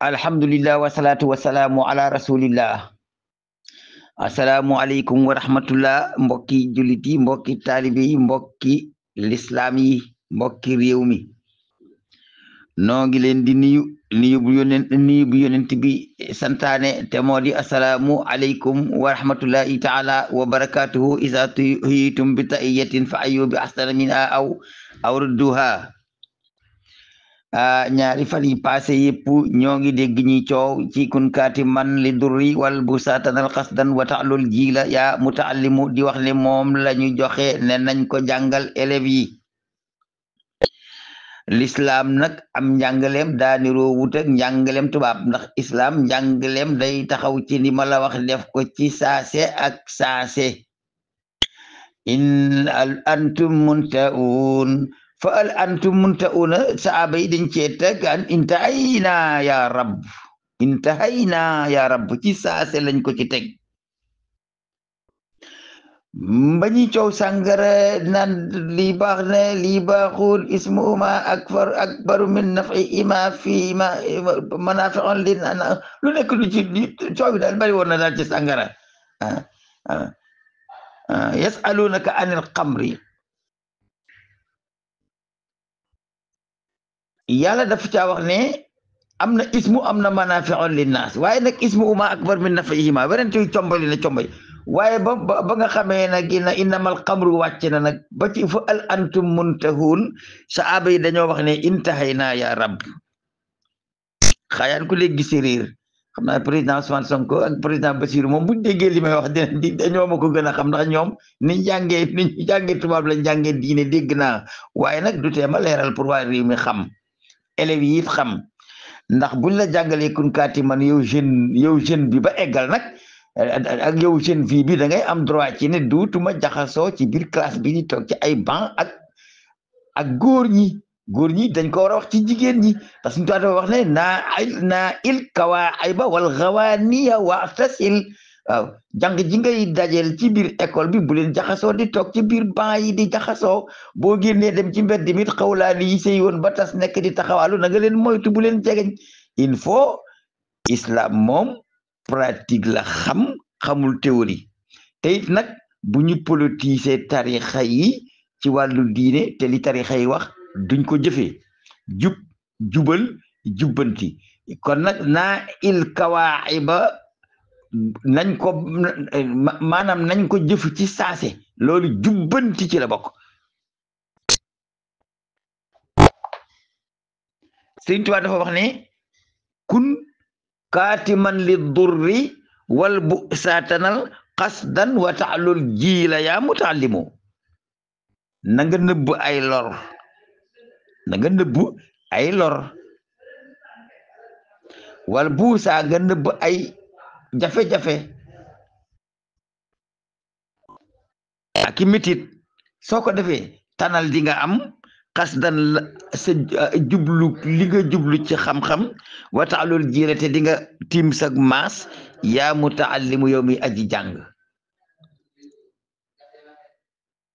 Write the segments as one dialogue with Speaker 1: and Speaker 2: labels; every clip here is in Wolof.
Speaker 1: alhamdulillah wasalaatu wasalaamu ala rasulillah asalaamualeykum wa rahmatullah mbokki jullit yi mbokki taalibe yi mbokki lislaam yi mbokki réew mi noo ngi leen di nuyu bu yonent bi santaane te moo di asalaamu aleykum wa rahmatullahi taala wa barakatuhu isa tuhitum bi tahiyatin fa ayyu bi ahsana minha aw rudduha ñaari fan yi passé yëpp ñoo ngi dégg ñi coow ci kun kaati man li durri wal bu saatanal xasdan wa ta'lul jiila yaa mutaallimu di wax ne moom la ñu joxe ne nañ ko jàngal élèves yi l'islam nag am njàngaleem daa niroo wut ak njàngaleem tubaab ndax islam njàngaleem day taxaw ci ni ma la wax def ko ci saase ak saase in al antum muntaun fa al antum muntauna saaba yi dañ cee teg an intahayna ya rab ci saase lañ ko ci teg bañi coow sàngara naan lii baax na lii baaxul ismuhuma akbaru min naf'ihima fi ma manafi'un lin lu nekk lu ci coow bi daal bari woon na daal ci sàngara yasalunaka anil xamri yàlla dafa caa wax ne am na ismu am na manafi'un linnaas waaye nag ismu uma akbar min naf'ihima werante yu combali na combay waaye ba nga xamee nag innamal xamru wàcc na nag ba ci fa al antum muntahun saaba yi dañoo wax ne intahayna ya rab xaayaan ku léegi séréer xam naa président Ousmane Sonko ak président Bassirou moom buñ déggee li may wax dañoo ma ko gën a xam ndax ñoom ni ñu jàngee tubaab lañ jàngee diine dégg naa waaye nag du teema leeral pour waa réew mi xam élèves yi it xam ndax buñ la jàngalee kun kaati man yow jeune bi ba eggal nag ak yow jeune fii bi da ngay am droit ci ne duutuma jaxasoo ci biir classe bi di toog ci ay banc ak góor ñi dañ ko war a wax ci jigéen ñi parce que suñu dafa wax ne naa il kawa ayba wal xawaaniya waxtasil waaw jàng ji ngay dajeel ci biir école bi bu leen jaxasoo di toog ci biir banc yi di jaxasoo boo génnee dem ci mbedd mit xawlaani yi sey woon ba tas nekk di taxawaalu na nga leen moytu bu leen jegeñ il faut islam moom pratique la xamul théorie te it nag bu ñu politiser tarixa yi ci wàllu diine te li tarixa yi wax duñ ko jëfee jubal jubbanti kon nag naa il kawaaxiba nañ ko maanaam nañ ko jëf ci saase loolu jubbanti ci la bokk Sëriñ Tuubaa dafa wax ne kun kaatiman li durri wal bu saatanal xasdan wa taalul jiila yaa mutaallimu na nga nëbb ay lor wal buusaa nga nëbb ay jafe-jafe ak i métit soo ko defee tanal di nga am xasdan sa jublu li nga jublu ci xam-xam wa taalul jiila te di nga tiim sag maas yaa mutaallimu yow mi aji jàng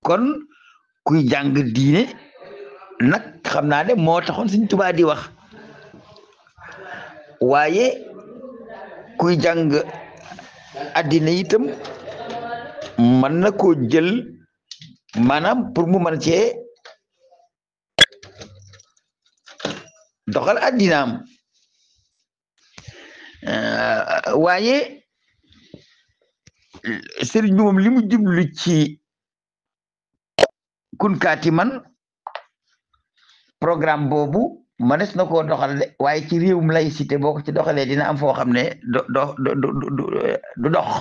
Speaker 1: kon kuy jàng diine nag xam naa ne moo taxoon Sëriñ Tuubaa di wax waaye kuy jàng addina itam mën na koo jël maanaam pour mu mën cee doxal addinaam waaye sëriñ bi moom li mu jublu ci kun kaati man programme boobu manes na koo doxal de waaye ci réewum laïcité boo ko ci doxalee dina am foo xam ne du dox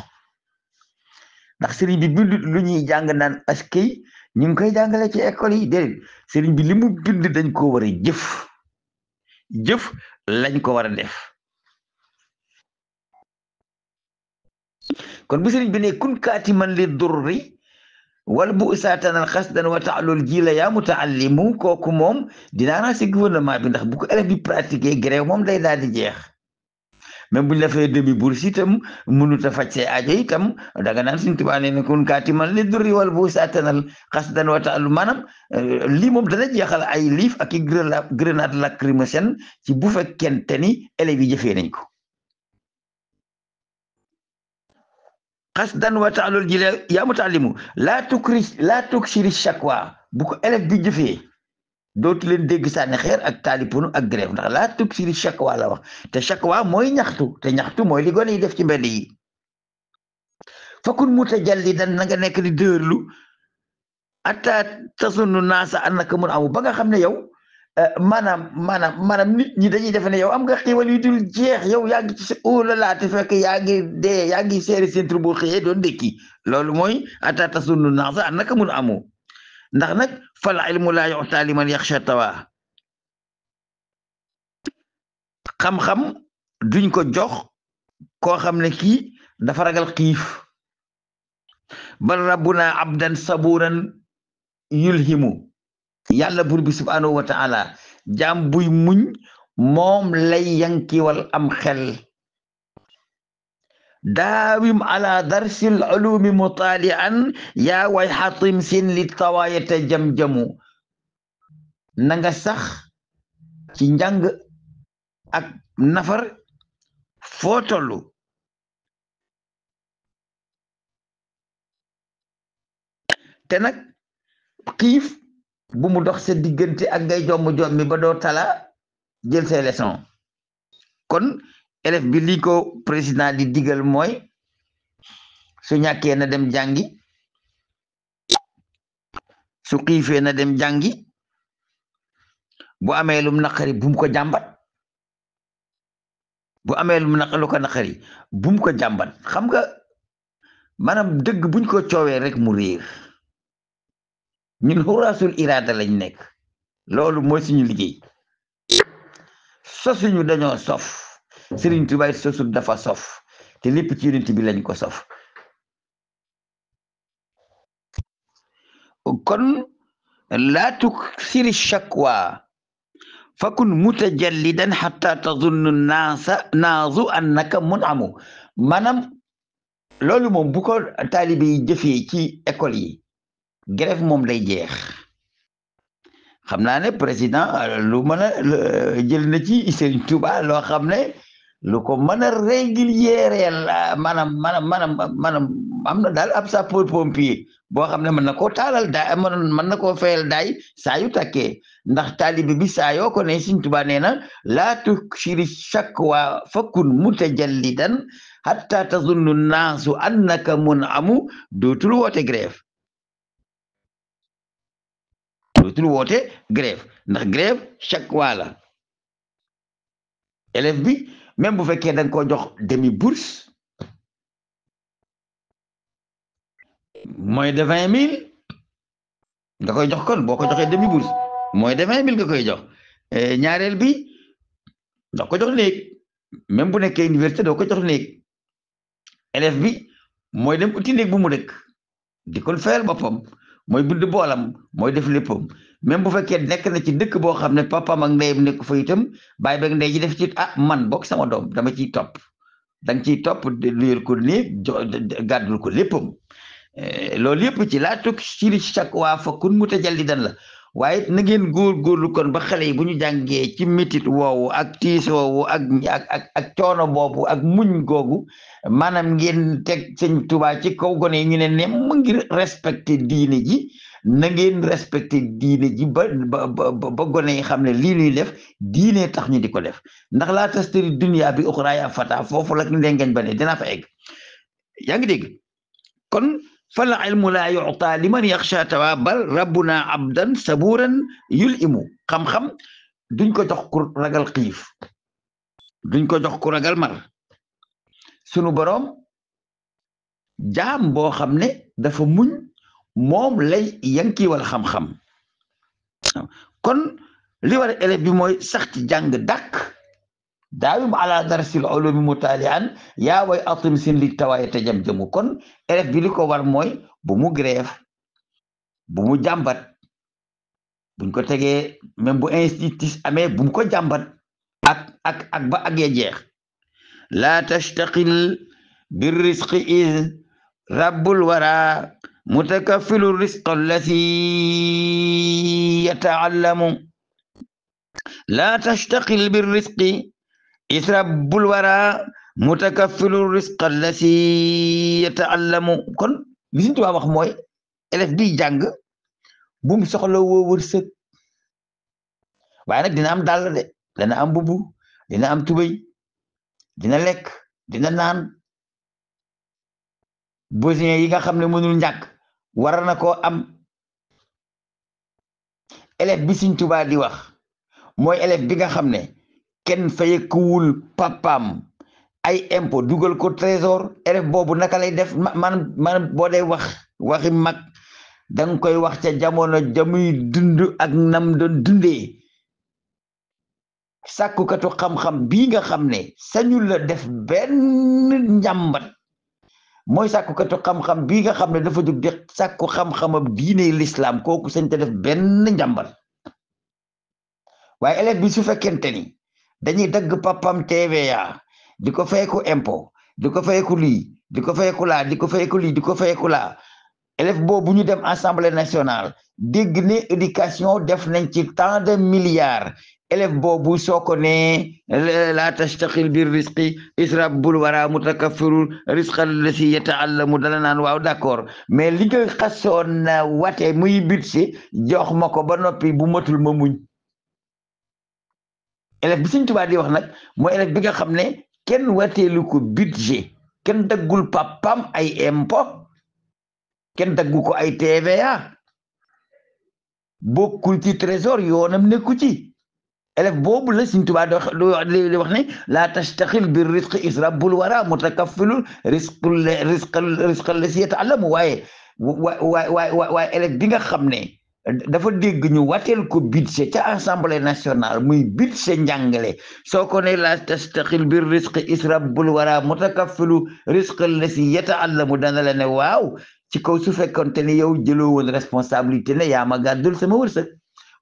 Speaker 1: ndax sëriñ bi bind lu ñuy jàng naan askay ñu ngi koy jàngale ci école yi déedéet sëriñ bi li mu bind dañ ko war a jëf lañ ko war a def kon bu sëriñ bi ne kun kaati man li durri wal bu saatanal xasdan wa taalul jiila yaa mutaallimu kooku moom dinaa naa si gouvernement bi ndax bu ko élève bi pratiquer grève moom day daal di jeex même buñ la fay demi bourse itam mënut a faj say aajo itam danga naan Sëriñ Tuubaa nee na kun kaatiman li durri wal bu saatanal xasdan wa ta'allu maanaam lii moom dana jeexal ay liif ak i grenade lacrymogène ci bu fekkente ni élèves yi jëfee nañ ko xasdan wa ta'allul ji yaa mutaallimu laa tuksiri shakwa bu ko élève bi jëfee dootu leen dégg sànni xeer ak taalipunu ak grève ndax laa tuksiri shakwa la wax te shakwa mooy ñaxtu te ñaxtu mooy li gone yi def ci mbedd yi fakun mutajallidan na nga nekk di dërlu atta tasunnu naasa annaka mun amu ba nga xam ne yow maanaam nit ñi dañuy defe ne yow am nga xiiwal yu dul jeex yow yaa ngi ci sa óolala te fekk yaa ngi dee yaa ngi seeri centre boo xëyee doon ndékki loolu mooy atta tasunnu naasa annaka mun amu ndax nag fal ilmu laa yu'taa liman yaxsha tawa xam-xam duñ ko jox koo xam ne kii dafa ragal xiif bal rabbuna abdan saburan yulhimu yàlla buur bi subhanahu wa taala jaam buy muñ moom lay yankiwal am xel daawim ala darsil ulumi mutaalian yaa way xatim sin li tawaayata jam-jamu na nga sax ci njàng ak nafar foo tollu te nag xiif bu mu dox sa diggante ak ngay jomm-jommi ba doo tala jël say leçon kon élève bi li ko président di digal mooy su ñàkkee na dem jàngi su xiifee na dem jàngi bu amee lum naqari bum ko jàmbat bu amee lu ko naqari bum ko jàmbat xam nga maanaam dëgg buñ ko coowee rek mu réer ñun xuraasul iraada lañ nekk loolu mooy suñu liggéey sosuñu dañoo sof Sëriñ Tuubaa sosul dafa sof te lépp ci yonent bi lañ ko sof kon laa tuksiri shakwa fakun mutajallidan xatta tazunnu naasu annaka munamu maanaam loolu moom bu ko taalibe yi jëfee ci école yi grève moom day jeex xam naa ne président lu mën a jël na ci Sëriñ Tuubaa loo xam ne lu ko mën a régulièreel maanaam am na daal ab sapeur pompier boo xam ne mën na koo taalal daay mën na koo fayal daay saa yu takkee ndax taalibe bi saa yoo ko ne Sëriñ Tuubaa nee na laa tuksiri shakwa fakun mutajallidan hatta tazunnu naasu annaka munamu dootul woote grève ndax grève shakwa la élève bi même bu fekkee da nga ko jox demi bourse moins de 20 000 nga koy jox kon boo ko joxee demi bourse moins de 20 000 nga koy jox ñaareel bi doo ko jox néeg même bu nekkee université doo ko jox néeg élève bi mooy dem uti néeg bu mu dëkk di kon fayal boppam mooy bind boolam mooy def léppam même bu fekkee nekk na ci dëkk boo xam ne papaam ak ndeyam nekk fa itam bàyyi beeg ndey ji def ci man bokk sama doom dama ciy topp da nga ciy topp luyel ko néeg gàddul ko léppam loolu yëpp ci laa tuksiri shakwa fakun mutajallidan la waaye na ngeen góorgóorlu kon ba xale yi bu ñu jàngee ci métit woowu ak tiis woowu ak coono boobu ak muñ googu maanaam ngeen teg Sëñ Tuubaa ci kaw gone yi ñu ne ne mu ngir respecté diine ji na ngeen respecté diine ji ba gone yi xam ne lii ñuy def diine tax ñu di ko def ndax laa tastari dunya bi uxraa ya fata foofu la ndengeñ ba ne dinaa fa egg yaa ngi dégg kon fal ilmu laa yu'taa liman yaxsha tawa bal rabbuna abdan saburan yul'imu xam-xam duñ ko jox ku ragal xiif duñ ko jox ku ragal mar sunu boroom jaam boo xam ne dafa muñ moom lay yankiwal xam-xam kon li war a élève bi mooy sax ci jàng dàkk daawim ala darsil ulumi mutaalian yaa way atim sin li tawaay te jam-jamu kon élève bi li ko war mooy bu mu grève bu mu jàmbat buñ ko tegee même bu institut amee bu mu ko jàmbat ak ba ak ya jeex laa tashtaqil birrisqi id rabbul wara mutakaffilu risqa allati yata'allamu laa tashtaqil birrisqi id rabbul wara mutakaffilu risqa allati yata'allamu kon li Sëñ Tuubaa wax mooy élève bi jàng bu mu soxla woo wërsëg waaye nag dina am dàll de dina am bubu dina am tubéy dina lekk dina naan besoin yi nga xam ne mënul ñàkk war na koo am élève bi Sëñ Tuubaa di wax mooy élève bi nga xam ne kenn fayekuwul papaam ay impôt dugal ko trésor élève boobu naka lay def man boo dee waxi mag danga koy wax ca jamono jamuy dund ak nam doon dundee sàkkukatu xam-xam bii nga xam ne sañul la def benn njàmbat mooy sàkkukatu xam-xam bii nga xam ne dafa jóg di sàkku xam-xamam diine l'islam kooku sañ te def benn njàmbat waaye élève bi su fekkente ni dañuy dagg papam TVA di ko fayeku impôt di ko fayeku lii di ko fayeku laa di ko fayeku lii di ko fayeku laa élève boobu ñu dem assemblée nationale dégg ne éducation def nañ ci tant de milliards élève boobu soo ko ne laa tastaqil bir risqi israbul wara mutakaffirul risqal lasi yata'allamu dala naan waaw d'accord mais li nga xasoon na wate muy budget jox ma ko ba noppi bu matul ma muñ élève bi Sëñ Tuubaa di wax nag mooy élève bi nga xam ne kenn wateelu ko budget kenn daggul papam ay impôt kenn daggu ko ay TVA bokkul ci trésor yoonam nekku ci élève boobu la Sëñ Tuubaa di wax ne laa tastaxil bir risqi israbul wara mutakaffilul risqal lasi yata'allamu waaye élève bi nga xam ne dafa dégg ñu wateel ko budget ca assemblée nationale muy budget njàngale soo ko ne laa tastaxil bir risqi israbul wara mutakaffilu risqal lasi yata'allamu dana la ne waaw ci kaw su fekkonte ne yow jëloo woon responsabilité ne yaa ma gàddul sama wërsëg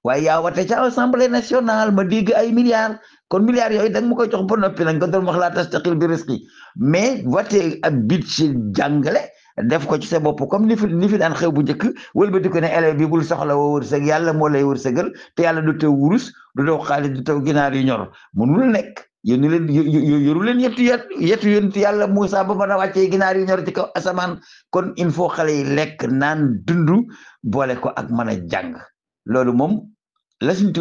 Speaker 1: waaye yaa wate ca assemblée nationale ma dégg ay milliards kon milliards yooyu da nga ma koy jox ba noppi nag nga doon wax laa tastaqil bi risqi mais wate ak budget jàngale def ko ci sa bopp comme ni fi daan xew bu njëkk wëlbati ko ne élève bi bul soxla woo wërsëg yàlla moo lay wërsëgal te yàlla du taw wurus du taw xaalis du taw ginaar yu ñor mënul nekk yéen leen yoru leen yetu yonent yàlla Moussa ba mën a wàccee ginaar yu ñor ci kaw asamaan kon il faut xale yi lekk naan dundu boole ko ak mën a jàng loolu moom la Sëñ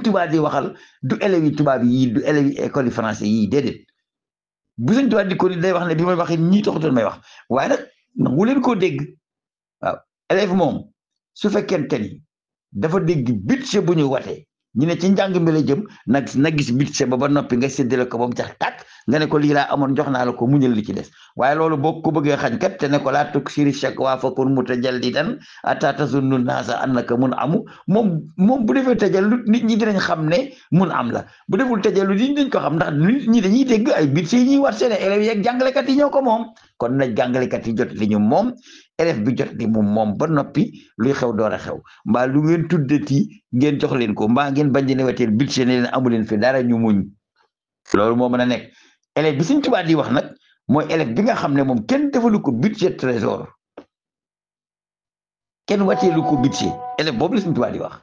Speaker 1: Tuubaa di waxal du élèves yi tubaab yii du élèves yi école yi français yii déedéet bu Sëñ Tuubaa di ko ni day wax ne bi may waxee ñii taxutoon may wax waaye nag nangu leen koo dégg waaw élève moom su fekkente ni dafa dégg budget bu ñu watee ñu ne ci njàng mi la jëm na gis budget ba noppi nga séddale ko ba mu jax tàkk nga ne ko lii laa amoon jox naa la ko muñal li ci des waaye loolu boo ko bëggee xañ kat te ne ko laa tuksiri shakwa fakun mutajallidan ataa tazunnu naasa annaka mun amu moom bu defee tajallut nit ñi dinañ xam ne mun am la bu deful tajallut nit ñi dañ ko xam ndax nit ñi dañuy dégg ay budget yi ñuy war seen élèves yi ak jàngalekat yi ñoo ko moom kon na jàngalekat yi jot li ñu moom élève bi jot li mu moom ba noppi luy xew door a xew mbaa lu ngeen tuddati ngeen jox leen ko mbaa ngeen bañ ne wateel budget ne leen amu leen fi dara ñu muñ loolu moo mën a nekk élève bi Sëñ Tuubaa di wax nag mooy élève bi nga xam ne moom kenn defalu ko budget trésor kenn wateelu ko budget élève boobu la Sëñ Tuubaa di wax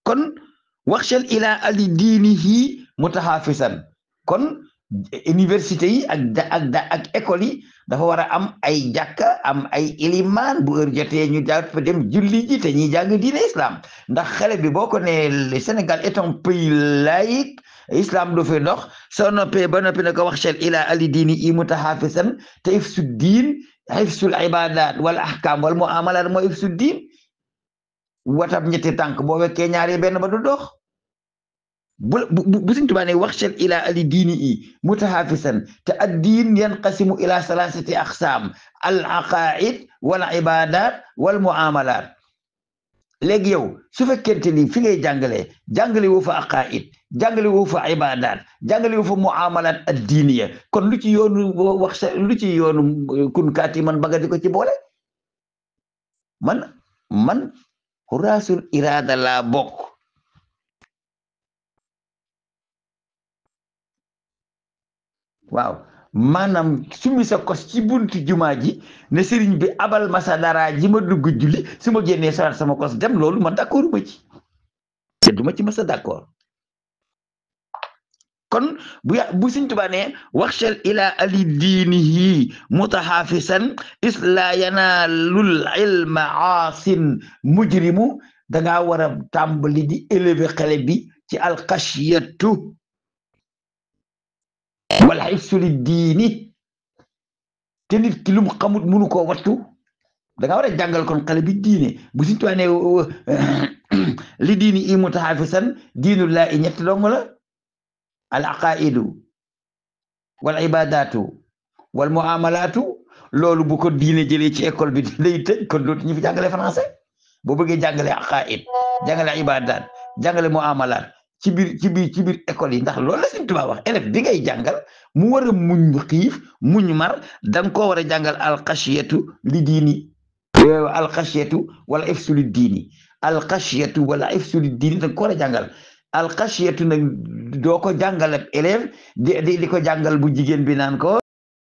Speaker 1: kon waxshal ila ali diinihi mutahafisan kon université yi ak école yi dafa war a am ay jàkka am ay ilimaan bu heure jotee ñu jaar fa dem julli ji te ñuy jàng diine islam ndax xale bi boo ko ne le Sénégal est un pays laïque islam du fi dox soo noppee ba noppi ne ko waxshal ila ali diini i mutahafisan te ifsu diin ifsul ibadat wala ahkam wala muamalat mooy ifsu diin watab ñetti tànk boo wekkee ñaari benn ba du dox bu Sëñ Tuubaa ne waxshal ila ali diini i mutahafisan te ad diin yanqasimu ila salasati aqsam al aqaid wal ibadat wal muamalat léegi yow su fekkente ni fi ngay jàngale woo fa aqaid jàngale woo fa ibadat jàngale woo fa muamalat ad diiniya kon lu ci yoonu kunkaati man baga di ko ci boole man xuraasul iraada laa bokk waaw maanaam sumi sa kos ci buntu jumaa ji ne sëriñ bi abal ma sa dara ji ma dugg julli su ma génnee solaat sama kos dem loolu man d'accord ma ci te duma ci mës a d'accord kon bu Sëriñ Tuubaa ne waxshal ila ali diinihi mutahafisan isla yanaalul ilma aasin mujrimu dangaa war a tàmbali di élever xale bi ci alxashiyatu wal hifsu li diini te nit ki lu mu xamut mënu koo wattu dangaa war a jàngal kon xale bi diine bu Sëriñ Tuubaa ne li diini i mutahafisan diinullahi ñetti dong la al aqaidu wal ibadatu wal muamalatu loolu bu ko diine jëlee ci école bi day tëj kon dootu ñu fi jàngale français boo bëggee jàngale aqaid jàngale ibadat jàngale muamalat ci biir école yi ndax loolu la Sëriñ Tuubaa wax élève bi ngay jàngal mu war a muñ xiif muñ mar da nga koo war a jàngal alxashiyatu li diini alxashiyatu wala ifsu li diini alxashiyatu wala ifsu li diini da nga ko war a jàngal alxashiyatu nag doo ko jàngal ab élève di ko jàngal bu jigéen bi naan ko